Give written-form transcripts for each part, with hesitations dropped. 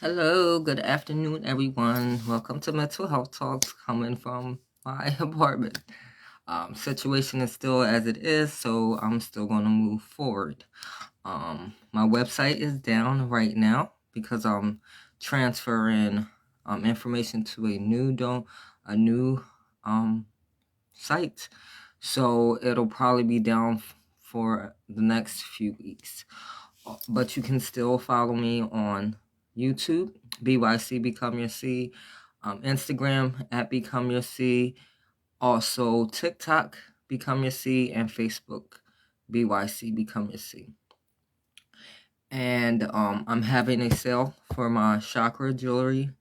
Hello, good afternoon, everyone. Welcome to Mental Health Talks coming from my apartment. Situation is still as it is, so I'm still going to move forward. My website is down right now because I'm transferring information to a new site. So it'll probably be down for the next few weeks. But you can still follow me on YouTube, BYC Become Your C, Instagram at Become Your C, also TikTok Become Your C, and Facebook BYC Become Your C. And I'm having a sale for my chakra jewelry,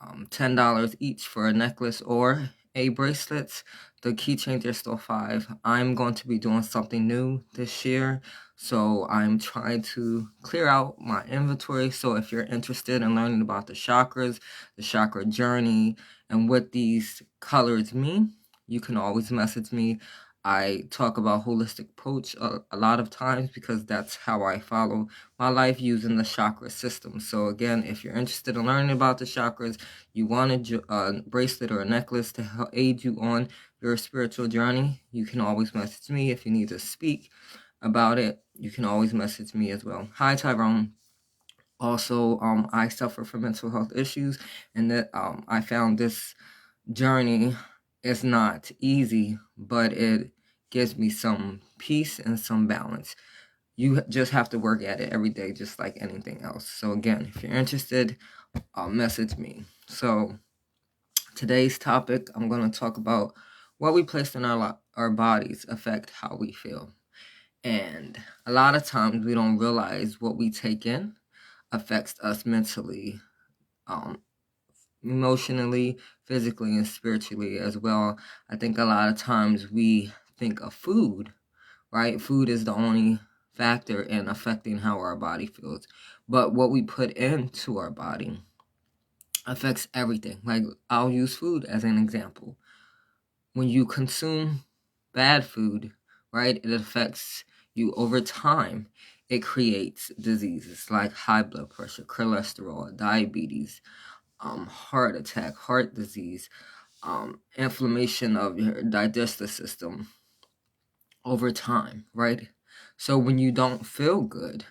$10 each for a necklace or a bracelet. The keychains are still $5. I'm going to be doing something new this year, so I'm trying to clear out my inventory. So if you're interested in learning about the chakras, the chakra journey, and what these colors mean, you can always message me. I talk about holistic approach a lot of times because that's how I follow my life using the chakra system. So again, if you're interested in learning about the chakras, you want a bracelet or a necklace to help aid you on your spiritual journey, you can always message me. If you need to speak about it, you can always message me as well. Hi, Tyrone. Also, I suffer from mental health issues, and that I found this journey is not easy, but it gives me some peace and some balance. You just have to work at it every day, just like anything else. So again, if you're interested, message me. So today's topic, I'm going to talk about what we place in our bodies affect how we feel. And a lot of times we don't realize what we take in affects us mentally, emotionally, physically, and spiritually as well. I think a lot of times we think of food, right? Food is the only factor in affecting how our body feels. But what we put into our body affects everything. Like, I'll use food as an example. When you consume bad food, right, it affects you over time. It creates diseases like high blood pressure, cholesterol, diabetes, heart attack, heart disease, inflammation of your digestive system over time, right? So when you don't feel good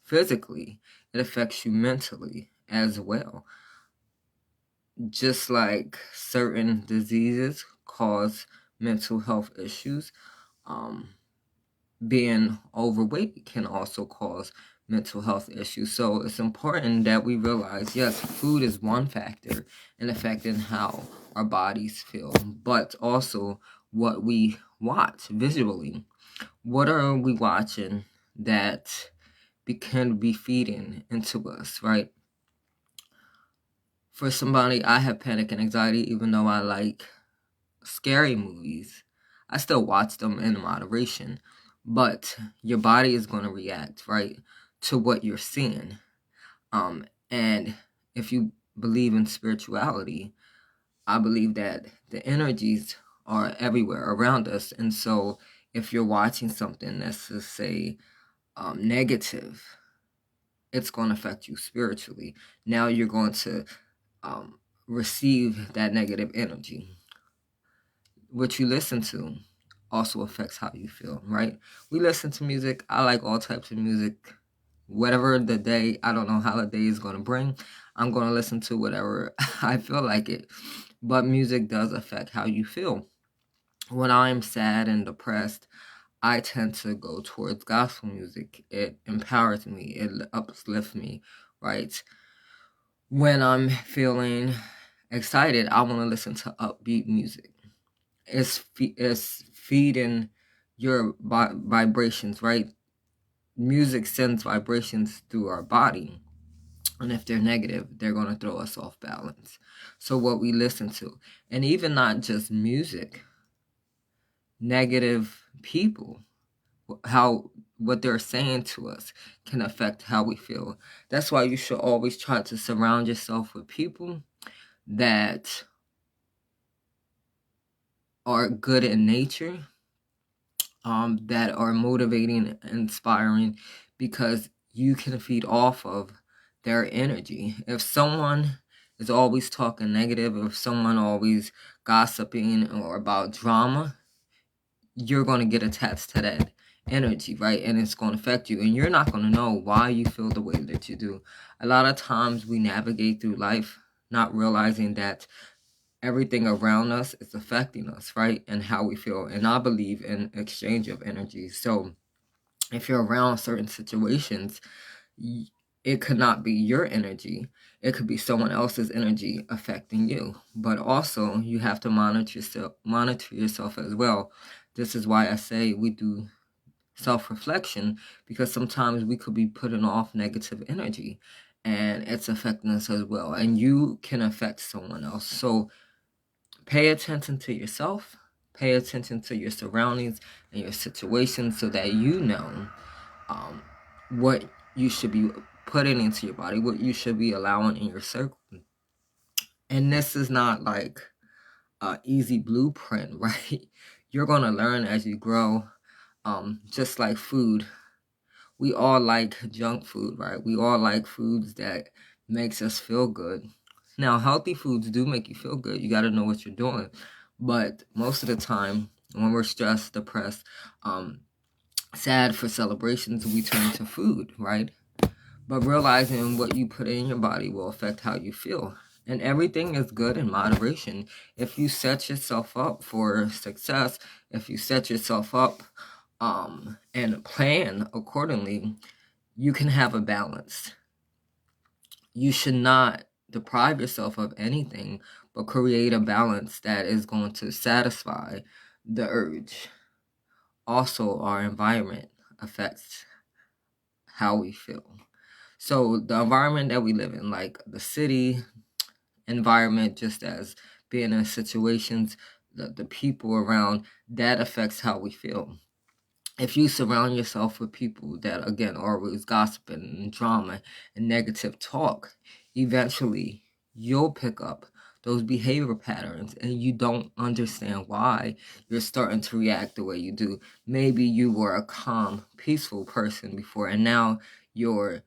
physically, it affects you mentally as well. Just like certain diseases cause mental health issues, being overweight can also cause mental health issues. So it's important that we realize, yes, food is one factor in affecting how our bodies feel, but also what we watch visually. What are we watching that can be feeding into us, right? For somebody, I have panic and anxiety, even though I like scary movies. I still watch them in moderation, but your body is going to react, right, to what you're seeing. And if you believe in spirituality, I believe that the energies are everywhere around us. And so if you're watching something that's, let's say, negative, it's going to affect you spiritually. Now you're going to receive that negative energy. What you listen to also affects how you feel, right? We listen to music. I like all types of music. Whatever the day, I don't know how the day is going to bring, I'm going to listen to whatever I feel like it. But music does affect how you feel. When I'm sad and depressed, I tend to go towards gospel music. It empowers me. It uplifts me, right? When I'm feeling excited, I want to listen to upbeat music. It's feeding your vibrations, right? Music sends vibrations through our body. And if they're negative, they're going to throw us off balance. So what we listen to, and even not just music, negative people, what they're saying to us can affect how we feel. That's why you should always try to surround yourself with people that are good in nature, that are motivating and inspiring, because you can feed off of their energy. If someone is always talking negative, if someone always gossiping or about drama, you're going to get attached to that energy, right? And it's going to affect you, and you're not going to know why you feel the way that you do. A lot of times we navigate through life not realizing that everything around us is affecting us, right? And how we feel. And I believe in exchange of energy. So if you're around certain situations, it could not be your energy. It could be someone else's energy affecting you. But also you have to monitor yourself as well. This is why I say we do self-reflection, because sometimes we could be putting off negative energy and it's affecting us as well. And you can affect someone else. So pay attention to yourself, pay attention to your surroundings and your situations so that you know what you should be putting into your body, what you should be allowing in your circle. And this is not like an easy blueprint, right? You're going to learn as you grow, just like food. We all like junk food, right? We all like foods that makes us feel good. Now, healthy foods do make you feel good. You got to know what you're doing. But most of the time, when we're stressed, depressed, sad for celebrations, we turn to food, right? But realizing what you put in your body will affect how you feel. And everything is good in moderation. If you set yourself up for success, if you set yourself up and plan accordingly, you can have a balance. You should not deprive yourself of anything, but create a balance that is going to satisfy the urge. Also, our environment affects how we feel. So the environment that we live in, like the city environment, just as being in situations, the people around, that affects how we feel. If you surround yourself with people that, again, are always gossiping and drama and negative talk, eventually you'll pick up those behavior patterns and you don't understand why you're starting to react the way you do. Maybe you were a calm, peaceful person before, and now you're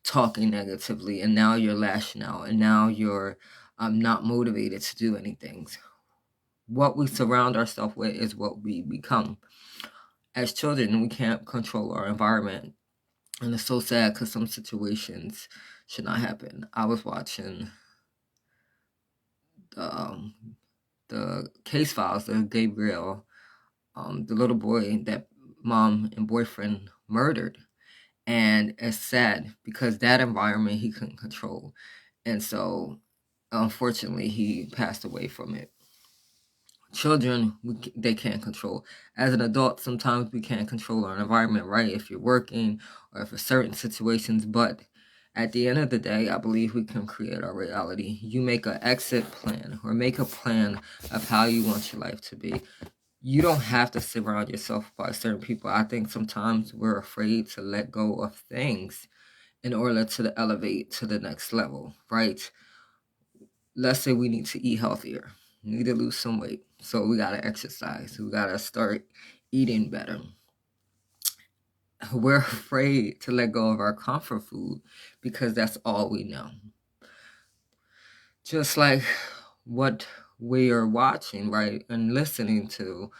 talking negatively, and now you're lashing out, and now you're not motivated to do anything. What we surround ourselves with is what we become. As children, we can't control our environment, and it's so sad because some situations should not happen. I was watching the case files of Gabriel, the little boy that mom and boyfriend murdered. And it's sad because that environment he couldn't control. And so, unfortunately, he passed away from it. Children, they can't control. As an adult, sometimes we can't control our environment, right? If you're working or for certain situations. But at the end of the day, I believe we can create our reality. You make an exit plan or make a plan of how you want your life to be. You don't have to surround yourself by certain people. I think sometimes we're afraid to let go of things in order to elevate to the next level, right? Let's say we need to eat healthier. We need to lose some weight. So we got to exercise. We got to start eating better. We're afraid to let go of our comfort food because that's all we know. Just like what we are watching, right, and listening to,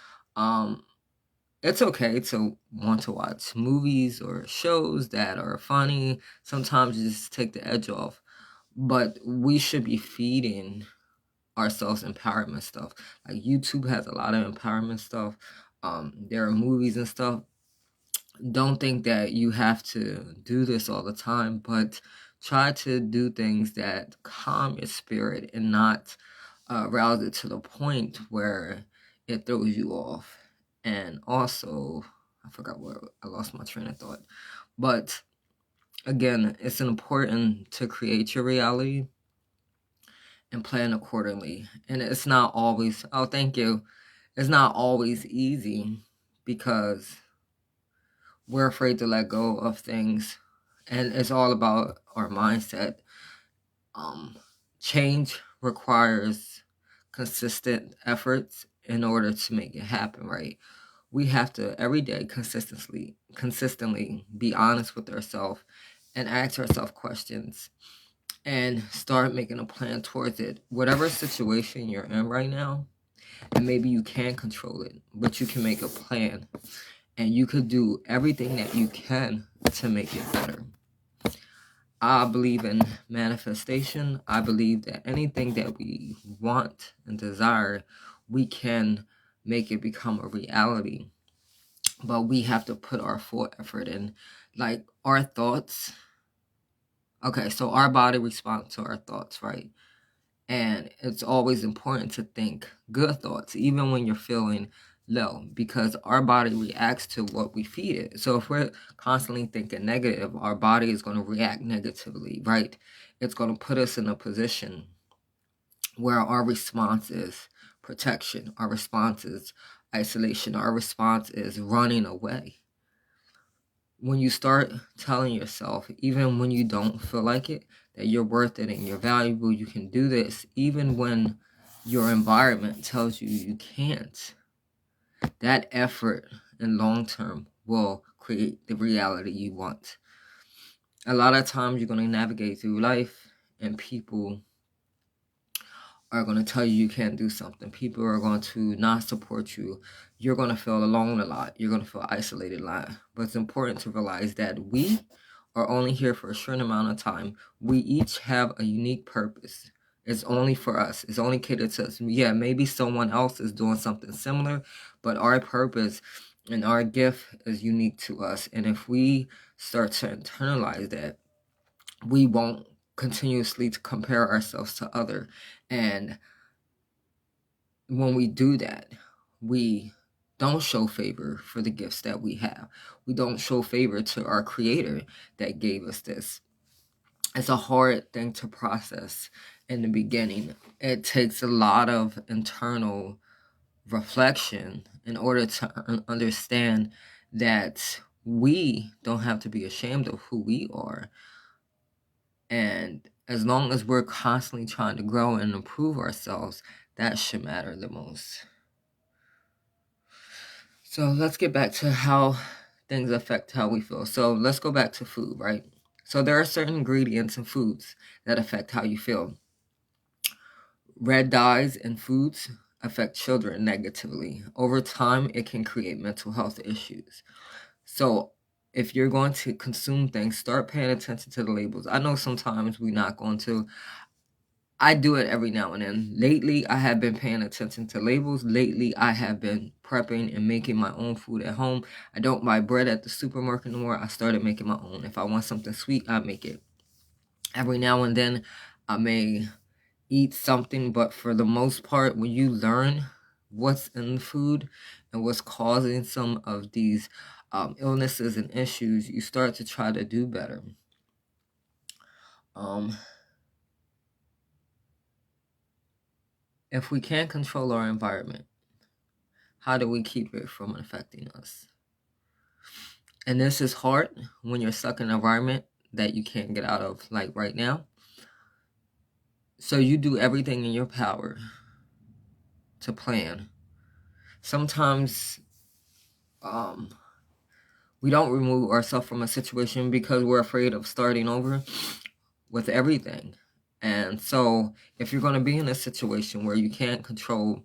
it's okay to want to watch movies or shows that are funny. Sometimes just take the edge off. But we should be feeding ourselves empowerment stuff. Like YouTube has a lot of empowerment stuff. There are movies and stuff. Don't think that you have to do this all the time, but try to do things that calm your spirit and not rouse it to the point where it throws you off. And also, I forgot where I lost my train of thought. But again, it's important to create your reality and plan accordingly. And it's not always, oh, thank you. It's not always easy because we're afraid to let go of things. And it's all about our mindset. Change requires consistent efforts in order to make it happen, right? We have to every day consistently be honest with ourselves and ask ourselves questions and start making a plan towards it. Whatever situation you're in right now, and maybe you can't control it, but you can make a plan and you could do everything that you can to make it better. I believe in manifestation. I believe that anything that we want and desire, we can make it become a reality. But we have to put our full effort in. Like our thoughts. Okay, so our body responds to our thoughts, right? And it's always important to think good thoughts, even when you're feeling low, because our body reacts to what we feed it. So if we're constantly thinking negative, our body is going to react negatively, right? It's going to put us in a position where our response is protection, our response is isolation, our response is running away. When you start telling yourself, even when you don't feel like it, that you're worth it and you're valuable, you can do this, even when your environment tells you you can't, that effort in long term will create the reality you want. A lot of times you're going to navigate through life and people are going to tell you you can't do something. People are going to not support you. You're going to feel alone a lot. You're going to feel isolated a lot. But it's important to realize that we are only here for a certain amount of time. We each have a unique purpose. It's only for us. It's only catered to us. Yeah, maybe someone else is doing something similar, but our purpose and our gift is unique to us. And if we start to internalize that, we won't continuously to compare ourselves to other. And when we do that, we don't show favor for the gifts that we have. We don't show favor to our creator that gave us this. It's a hard thing to process in the beginning. It takes a lot of internal reflection in order to understand that we don't have to be ashamed of who we are. And as long as we're constantly trying to grow and improve ourselves, that should matter the most. So let's get back to how things affect how we feel. So let's go back to food, right? So there are certain ingredients in foods that affect how you feel. Red dyes in foods affect children negatively. Over time, it can create mental health issues. So if you're going to consume things, start paying attention to the labels. I know sometimes we're not going to. I do it every now and then. Lately, I have been paying attention to labels. Lately, I have been prepping and making my own food at home. I don't buy bread at the supermarket anymore. I started making my own. If I want something sweet, I make it. Every now and then, I may eat something, but for the most part, when you learn what's in the food and what's causing some of these illnesses and issues, you start to try to do better. If we can't control our environment, how do we keep it from affecting us? And this is hard when you're stuck in an environment that you can't get out of, like right now. So you do everything in your power to plan. Sometimes we don't remove ourselves from a situation because we're afraid of starting over with everything. And so if you're going to be in a situation where you can't control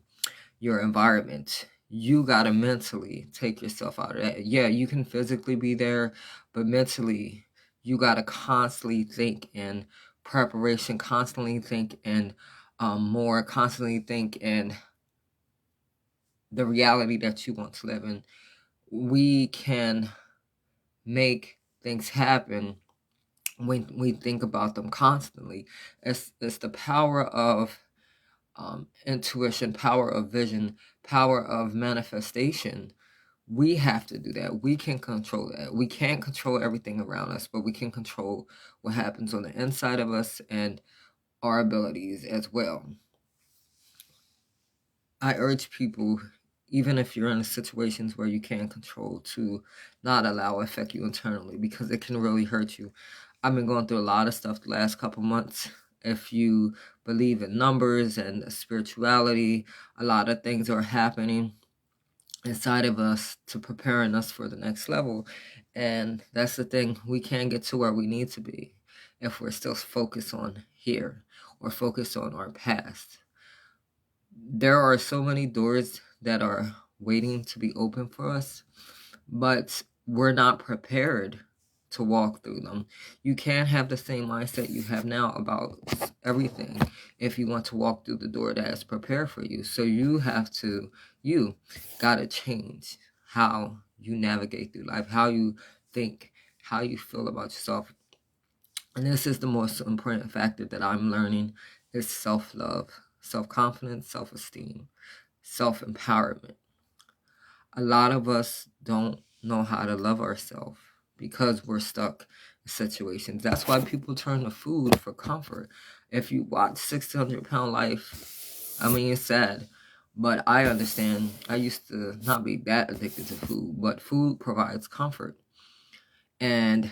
your environment, you got to mentally take yourself out of that. Yeah, you can physically be there, but mentally, you got to constantly think in preparation, constantly think in more, constantly think in the reality that you want to live in. We can make things happen when we think about them constantly. It's the power of intuition, power of vision, power of manifestation. We have to do that. We can control that. We can't control everything around us, but we can control what happens on the inside of us and our abilities as well. I urge people, even if you're in situations where you can't control, to not allow it affect you internally, because it can really hurt you. I've been going through a lot of stuff the last couple months. If you believe in numbers and spirituality, a lot of things are happening. inside of us to preparing us for the next level. And that's the thing, we can't get to where we need to be if we're still focused on here or focused on our past. There are so many doors that are waiting to be open for us, but we're not prepared to walk through them. You can't have the same mindset you have now about everything if you want to walk through the door that is prepared for you. So you gotta change how you navigate through life, how you think, how you feel about yourself. And this is the most important factor that I'm learning is self-love, self-confidence, self-esteem, self-empowerment. A lot of us don't know how to love ourselves because we're stuck in situations. That's why people turn to food for comfort. If you watch 600-Pound Life, I mean, it's sad, but I understand. I used to not be that addicted to food, but food provides comfort. And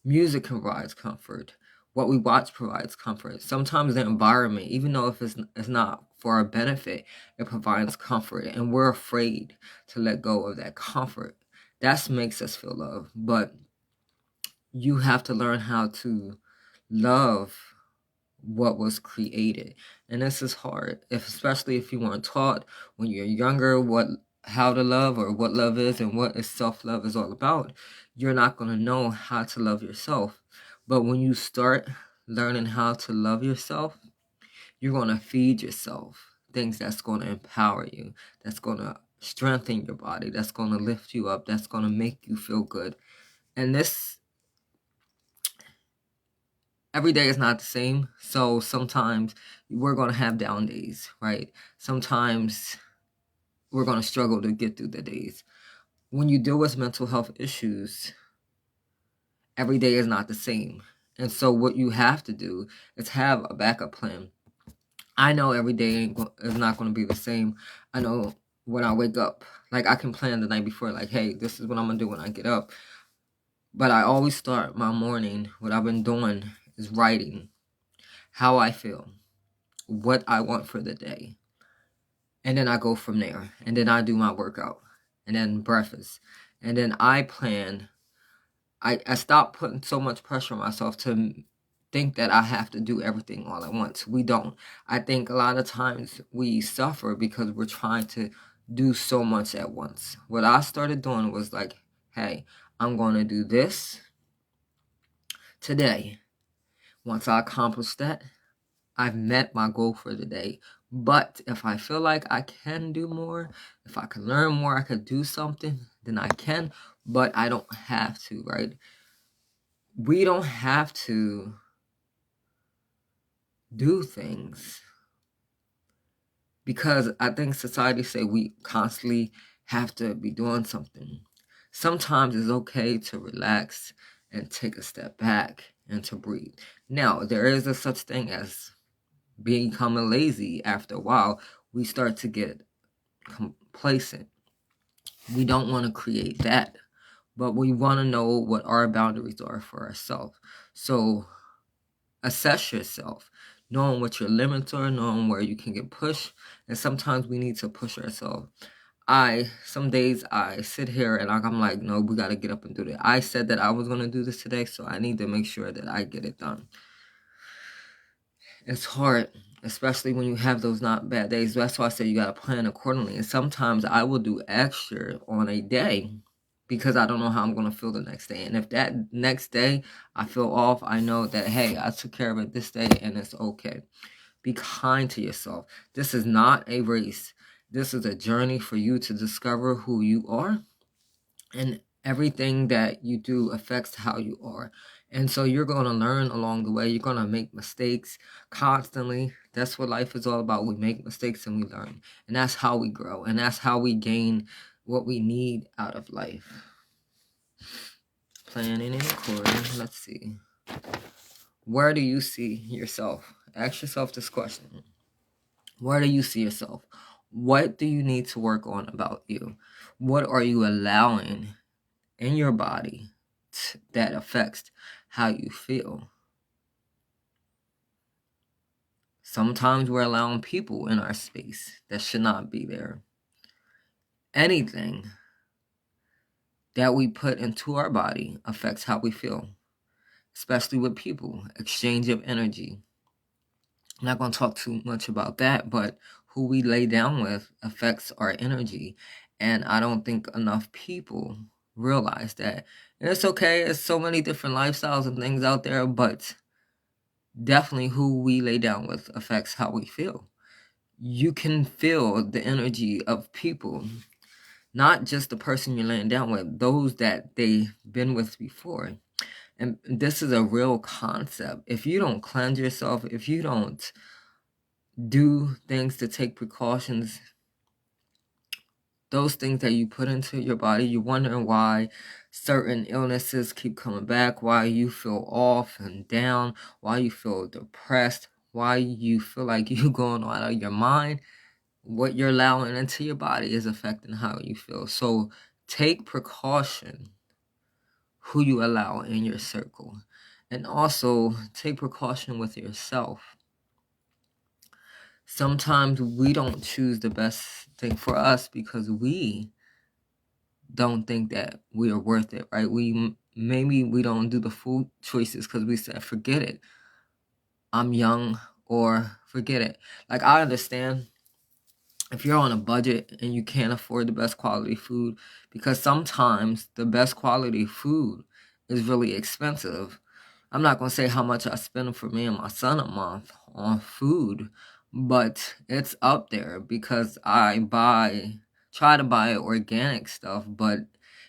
music provides comfort. What we watch provides comfort. Sometimes the environment, even though if it's not for our benefit, it provides comfort. And we're afraid to let go of that comfort. That makes us feel love. But you have to learn how to love what was created. And this is hard, especially if you weren't taught when you're younger how to love or what love is and what is self-love is all about. You're not going to know how to love yourself. But when you start learning how to love yourself, you're going to feed yourself things that's going to empower you, that's going to strengthen your body, that's going to lift you up, that's going to make you feel good. And this every day is not the same. So sometimes we're going to have down days, right? Sometimes we're going to struggle to get through the days. When you deal with mental health issues, every day is not the same. And so what you have to do is have a backup plan. I know every day is not going to be the same. I know when I wake up, like I can plan the night before, like, hey, this is what I'm going to do when I get up. But I always start my morning, what I've been doing is writing how I feel, what I want for the day. And then I go from there. And then I do my workout. And then breakfast. And then I plan. I stop putting so much pressure on myself to think that I have to do everything all at once. We don't. I think a lot of times we suffer because we're trying to do so much at once. What I started doing was like, hey, I'm going to do this today. Once I accomplish that, I've met my goal for the day. But if I feel like I can do more, if I can learn more, I could do something, then I can. But I don't have to, right? We don't have to do things because I think society say we constantly have to be doing something. Sometimes it's okay to relax and take a step back and to breathe. Now, there is a such thing as becoming lazy. After a while, we start to get complacent. We don't want to create that, but we want to know what our boundaries are for ourselves. So assess yourself, knowing what your limits are, knowing where you can get pushed, and sometimes we need to push ourselves. Some days I sit here and I'm like, no, we got to get up and do that. I said that I was going to do this today, so I need to make sure that I get it done. It's hard, especially when you have those not bad days. That's why I say you got to plan accordingly. And sometimes I will do extra on a day because I don't know how I'm going to feel the next day. And if that next day I feel off, I know that, hey, I took care of it this day and it's okay. Be kind to yourself. This is not a race. This is a journey for you to discover who you are. And everything that you do affects how you are. And so you're going to learn along the way. You're going to make mistakes constantly. That's what life is all about. We make mistakes and we learn. And that's how we grow. And that's how we gain what we need out of life. Planning and recording. Let's see. Where do you see yourself? Ask yourself this question. Where do you see yourself? What do you need to work on about you? What are you allowing in your body that affects how you feel? Sometimes we're allowing people in our space that should not be there. anything that we put into our body affects how we feel, especially with people, exchange of energy. I'm not going to talk too much about that, but who we lay down with affects our energy. And I don't think enough people realize that. And it's okay, there's so many different lifestyles and things out there, but definitely who we lay down with affects how we feel. You can feel the energy of people, not just the person you're laying down with, those that they've been with before. And this is a real concept. If you don't cleanse yourself, if you don't do things to take precautions, those things that you put into your body, you're wondering why certain illnesses keep coming back, why you feel off and down, why you feel depressed, why you feel like you're going out of your mind. What you're allowing into your body is affecting how you feel. So take precaution who you allow in your circle. And also take precaution with yourself. Sometimes we don't choose the best thing for us because we don't think that we are worth it, right? Maybe we don't do the food choices because we said, forget it, I'm young, or forget it. Like, I understand if you're on a budget and you can't afford the best quality food, because sometimes the best quality food is really expensive. I'm not going to say how much I spend for me and my son a month on food, but it's up there because try to buy organic stuff, but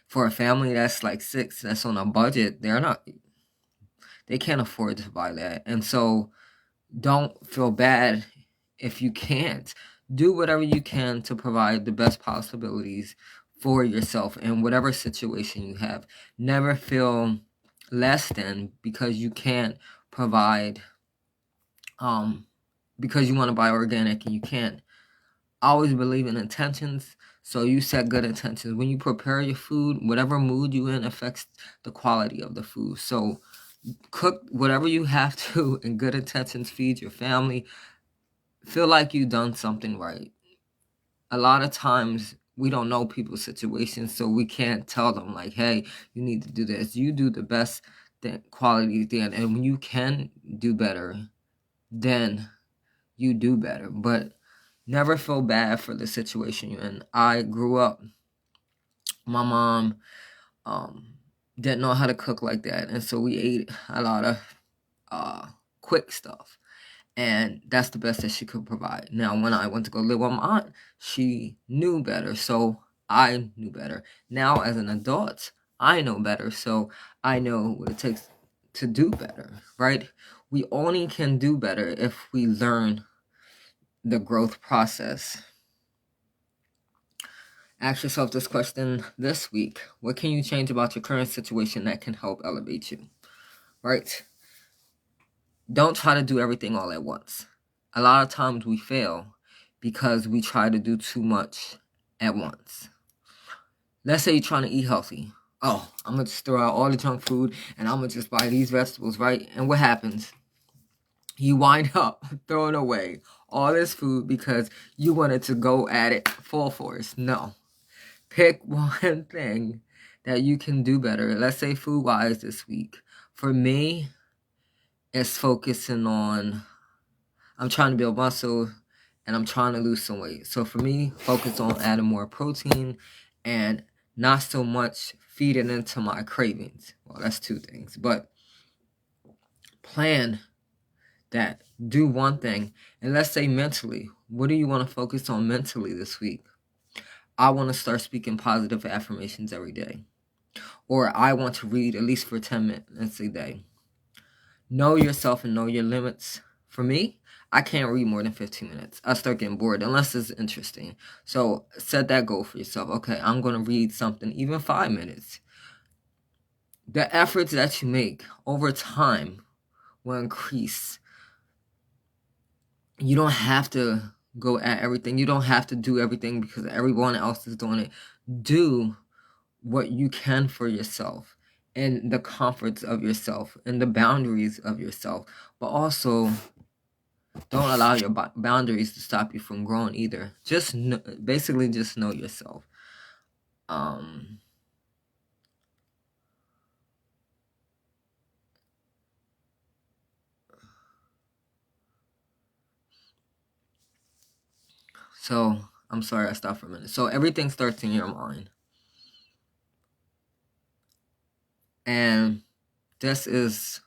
for a family that's like 6, that's on a budget, they can't afford to buy that. And so don't feel bad if you can't. Do whatever you can to provide the best possibilities for yourself in whatever situation you have. Never feel less than because you can't provide, because you want to buy organic and you can't. Always believe in intentions, so you set good intentions. When you prepare your food, whatever mood you in affects the quality of the food. So cook whatever you have to in good intentions, feed your family, feel like you've done something right. A lot of times we don't know people's situations, so we can't tell them like, hey, you need to do this. You do the best quality thing, and when you can do better, then you do better. But never feel bad for the situation you're in. I grew up, my mom didn't know how to cook like that, and so we ate a lot of quick stuff. And that's the best that she could provide. Now, when I went to go live with my aunt, she knew better, so I knew better. Now, as an adult, I know better, so I know what it takes to do better, right? We only can do better if we learn the growth process. Ask yourself this question this week. What can you change about your current situation that can help elevate you, right? Don't try to do everything all at once. A lot of times we fail because we try to do too much at once. Let's say you're trying to eat healthy. Oh, I'm going to just throw out all the junk food and I'm going to just buy these vegetables, right? And what happens? You wind up throwing away all this food because you wanted to go at it full force. No. Pick one thing that you can do better. Let's say food-wise this week. For me, it's focusing on, I'm trying to build muscle and I'm trying to lose some weight. So for me, focus on adding more protein and not so much feeding into my cravings. Well, that's 2 things. But plan that. Do one thing. And let's say mentally, what do you want to focus on mentally this week? I want to start speaking positive affirmations every day. Or I want to read at least for 10 minutes a day. Know yourself and know your limits. For me, I can't read more than 15 minutes. I start getting bored unless it's interesting. So set that goal for yourself. Okay, I'm going to read something, even 5 minutes. The efforts that you make over time will increase. You don't have to go at everything. You don't have to do everything because everyone else is doing it. Do what you can for yourself and the comforts of yourself and the boundaries of yourself, but also don't allow your boundaries to stop you from growing either. Basically just know yourself. Um, so I'm sorry I stopped for a minute. So everything starts in your mind. And this is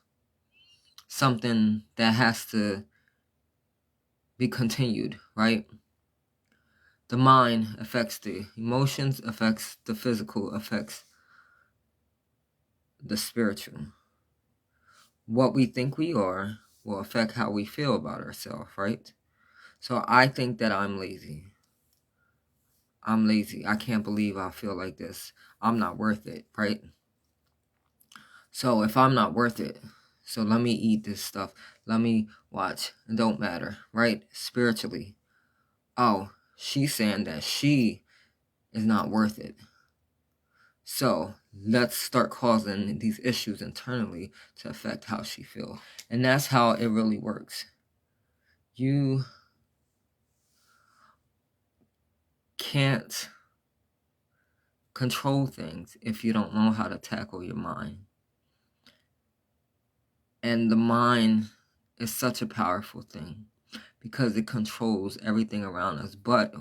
something that has to be continued, right? The mind affects the emotions, affects the physical, affects the spiritual. What we think we are will affect how we feel about ourselves, right? So I think that I'm lazy. I'm lazy. I can't believe I feel like this. I'm not worth it, right? So if I'm not worth it, so let me eat this stuff. Let me watch. It don't matter, right? Spiritually. Oh, she's saying that she is not worth it. So let's start causing these issues internally to affect how she feels. And that's how it really works. You can't control things if you don't know how to tackle your mind. And the mind is such a powerful thing because it controls everything around us. But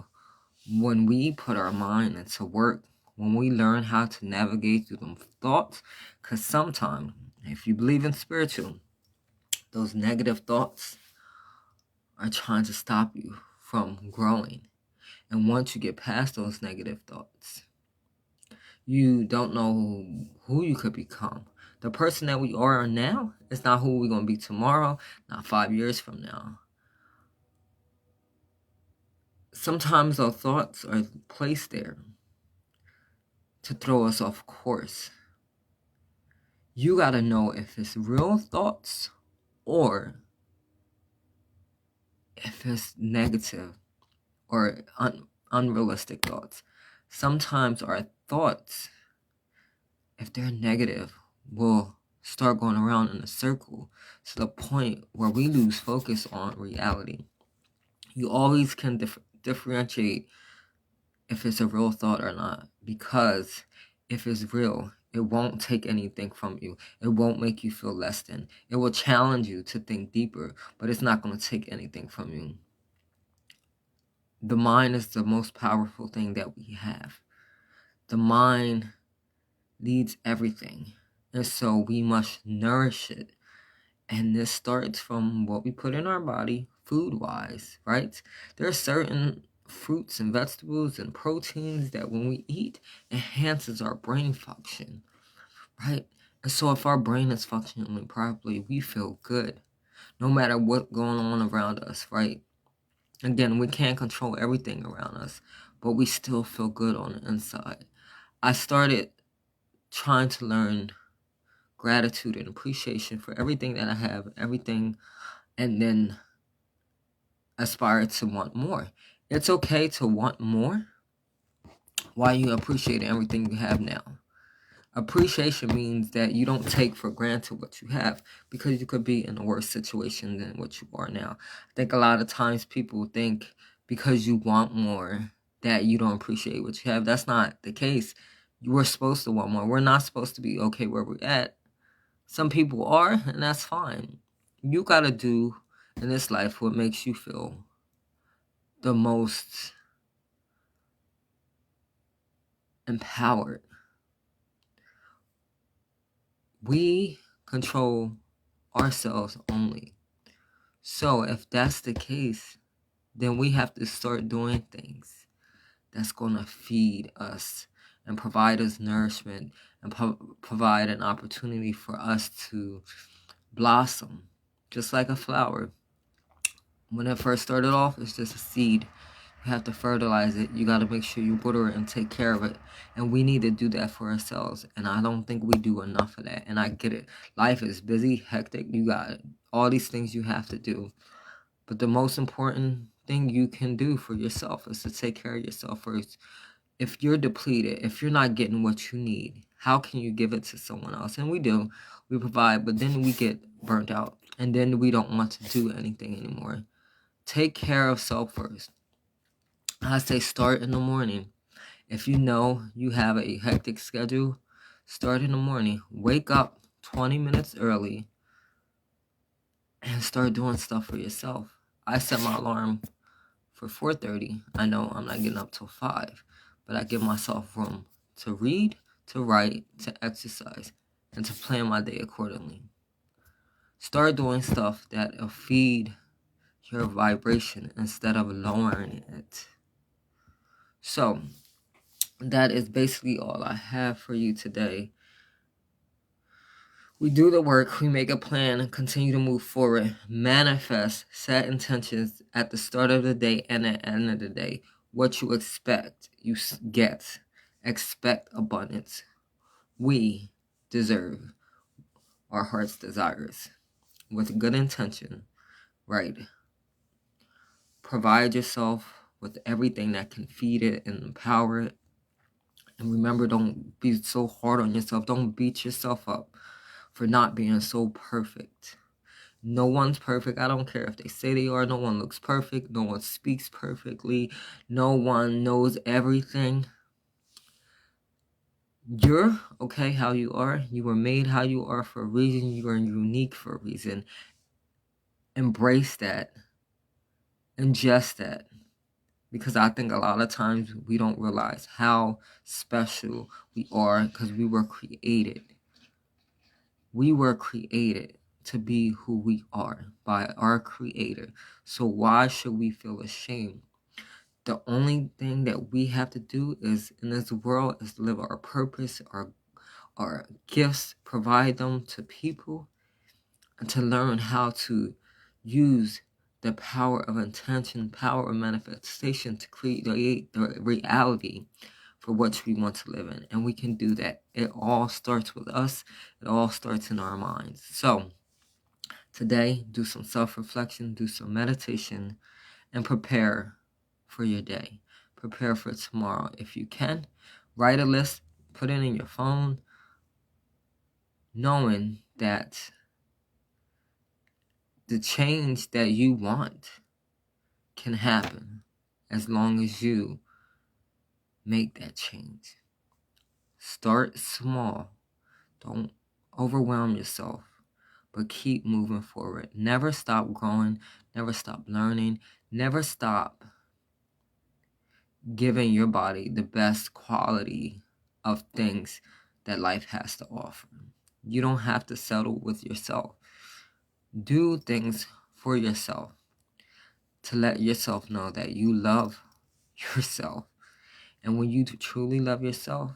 when we put our mind into work, when we learn how to navigate through them thoughts, because sometimes, if you believe in spiritual, those negative thoughts are trying to stop you from growing. And once you get past those negative thoughts, you don't know who you could become. The person that we are now is not who we're going to be tomorrow, not 5 years from now. Sometimes our thoughts are placed there to throw us off course. You got to know if it's real thoughts or if it's negative or unrealistic thoughts. Sometimes our thoughts, if they're negative, will start going around in a circle to the point where we lose focus on reality. You always can differentiate if it's a real thought or not, because if it's real, it won't take anything from you. It won't make you feel less than. It will challenge you to think deeper, but it's not going to take anything from you. The mind is the most powerful thing that we have. The mind leads everything, and so we must nourish it. And this starts from what we put in our body, food-wise, right? There are certain fruits and vegetables and proteins that when we eat, enhances our brain function, right? And so if our brain is functioning properly, we feel good, no matter what's going on around us, right? Again, we can't control everything around us, but we still feel good on the inside. I started trying to learn gratitude and appreciation for everything that I have, everything, and then aspire to want more. It's okay to want more while you appreciate everything you have now. Appreciation means that you don't take for granted what you have, because you could be in a worse situation than what you are now. I think a lot of times people think because you want more that you don't appreciate what you have. That's not the case. We're supposed to want more. We're not supposed to be okay where we're at. Some people are, and that's fine. You gotta do in this life what makes you feel the most empowered. We control ourselves only. So if that's the case, then we have to start doing things that's going to feed us and provide us nourishment and provide an opportunity for us to blossom, just like a flower. When it first started off, it's just a seed. You have to fertilize it. You got to make sure you water it and take care of it. And we need to do that for ourselves. And I don't think we do enough of that. And I get it. Life is busy, hectic. You got all these things you have to do. But the most important thing you can do for yourself is to take care of yourself first. If you're depleted, if you're not getting what you need, how can you give it to someone else? And we do. We provide, but then we get burnt out. And then we don't want to do anything anymore. Take care of self first. I say start in the morning. If you know you have a hectic schedule, start in the morning. Wake up 20 minutes early and start doing stuff for yourself. I set my alarm for 4:30. I know I'm not getting up till 5, but I give myself room to read, to write, to exercise, and to plan my day accordingly. Start doing stuff that'll feed your vibration instead of lowering it. So, that is basically all I have for you today. We do the work, we make a plan, and continue to move forward. Manifest, set intentions at the start of the day and at the end of the day. What you expect, you get. Expect abundance. We deserve our heart's desires with good intention, right? Provide yourself with everything that can feed it and empower it. And remember, don't be so hard on yourself. Don't beat yourself up for not being so perfect. No one's perfect. I don't care if they say they are. No one looks perfect. No one speaks perfectly. No one knows everything. You're okay how you are. You were made how you are for a reason. You are unique for a reason. Embrace that. Ingest that. Because I think a lot of times we don't realize how special we are because we were created. We were created to be who we are by our Creator. So why should we feel ashamed? The only thing that we have to do is in this world is live our purpose, our gifts, provide them to people, and to learn how to use the power of intention, power of manifestation to create the reality for what we want to live in. And we can do that. It all starts with us. It all starts in our minds. So today, do some self-reflection, do some meditation, and prepare for your day. Prepare for tomorrow. If you can, write a list, put it in your phone, knowing that the change that you want can happen as long as you make that change. Start small. Don't overwhelm yourself, but keep moving forward. Never stop growing. Never stop learning. Never stop giving your body the best quality of things that life has to offer. You don't have to settle with yourself. Do things for yourself to let yourself know that you love yourself. And when you truly love yourself,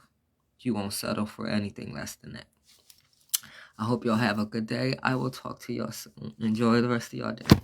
you won't settle for anything less than that. I hope y'all have a good day. I will talk to y'all soon. Enjoy the rest of your day.